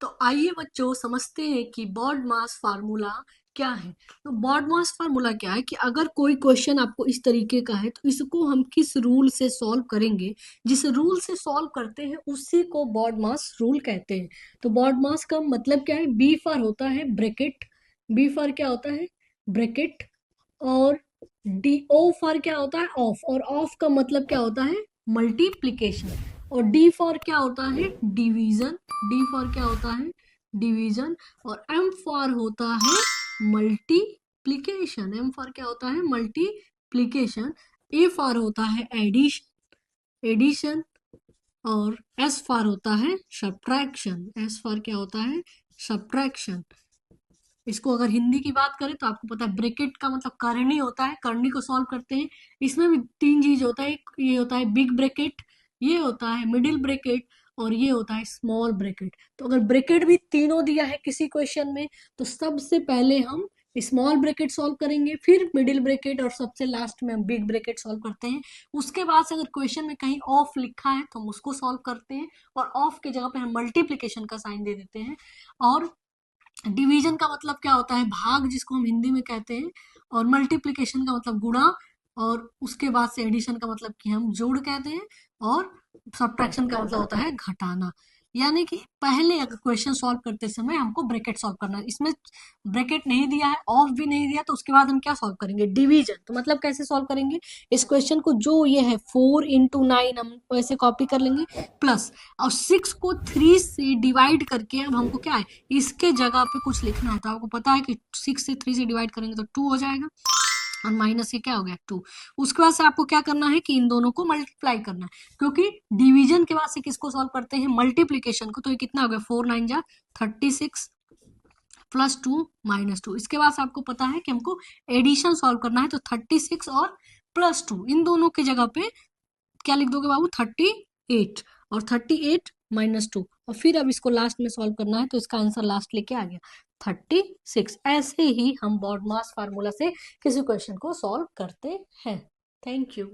तो आइए बच्चों समझते हैं कि बॉड मास फार्मूला क्या है। तो बॉड मास फार्मूला क्या है कि अगर कोई क्वेश्चन आपको इस तरीके का है तो इसको हम किस रूल से सॉल्व करेंगे, जिस रूल से सॉल्व करते हैं उसी को बॉड मास रूल कहते हैं। तो बॉड मास का मतलब क्या है, बी फॉर होता है ब्रैकेट, बी फॉर क्या होता है ब्रैकेट, और डी ओ फॉर क्या होता है ऑफ, और ऑफ का मतलब क्या होता है मल्टीप्लीकेशन, और डी फॉर क्या होता है डिवीजन, डी फॉर क्या होता है डिवीजन, और एम फॉर होता है मल्टीप्लीकेशन, एम फॉर क्या होता है मल्टीप्लीकेशन, ए फॉर होता है एडिशन, एडिशन, और एस फॉर होता है सब्ट्रैक्शन, एस फॉर क्या होता है सब्ट्रैक्शन। इसको अगर हिंदी की बात करें तो आपको पता है ब्रैकेट का मतलब करनी होता है, करनी को सॉल्व करते हैं। इसमें भी तीन चीज होता है, एक ये होता है बिग ब्रैकेट, ये होता है मिडिल ब्रैकेट, और ये होता है स्मॉल ब्रैकेट। तो अगर ब्रैकेट भी तीनों दिया है किसी क्वेश्चन में तो सबसे पहले हम स्मॉल ब्रैकेट सॉल्व करेंगे, फिर मिडिल ब्रैकेट, और सबसे लास्ट में हम बिग ब्रैकेट सॉल्व करते हैं। उसके बाद से अगर क्वेश्चन में कहीं ऑफ लिखा है तो हम उसको सॉल्व करते हैं, और ऑफ की जगह पे हम मल्टीप्लीकेशन का साइन दे देते हैं। और डिवीजन का मतलब क्या होता है भाग, जिसको हम हिंदी में कहते हैं, और मल्टीप्लिकेशन का मतलब गुणा, और उसके बाद से एडिशन का मतलब कि हम जोड़ कहते हैं, और सब्ट्रैक्शन का मतलब होता है घटाना। यानी कि पहले अगर क्वेश्चन सॉल्व करते समय हमको ब्रैकेट सॉल्व करना है, इसमें ब्रैकेट नहीं दिया है ऑफ भी नहीं दिया, तो उसके बाद हम क्या सॉल्व करेंगे डिवीजन। तो मतलब कैसे सॉल्व करेंगे, इस क्वेश्चन को जो ये है 4 into 9 हम वैसे कॉपी कर लेंगे, प्लस और 6 को 3 से डिवाइड करके अब हमको क्या है इसके जगह पे कुछ लिखना है। तो आपको पता है कि 6 से 3 से डिवाइड करेंगे तो 2 हो जाएगा, और माइनस ये क्या हो गया 2। उसके बाद से आपको क्या करना है कि इन दोनों को मल्टीप्लाई करना है, क्योंकि डिवीजन के बाद से किसको सॉल्व करते हैं मल्टीप्लीकेशन को। तो ये कितना हो गया 4 9 जा 36 +2 -2। इसके बाद से आपको पता है कि हमको एडिशन सॉल्व करना है, तो 36 और +2 इन दोनों की जगह पे क्या लिख दोगे बाबू 38, और 38 - 2, और फिर अब इसको लास्ट में सॉल्व करना है, तो इसका आंसर लास्ट लेके आ गया 36। ऐसे ही हम बॉड मास फार्मूला से किसी क्वेश्चन को सॉल्व करते हैं। Thank you.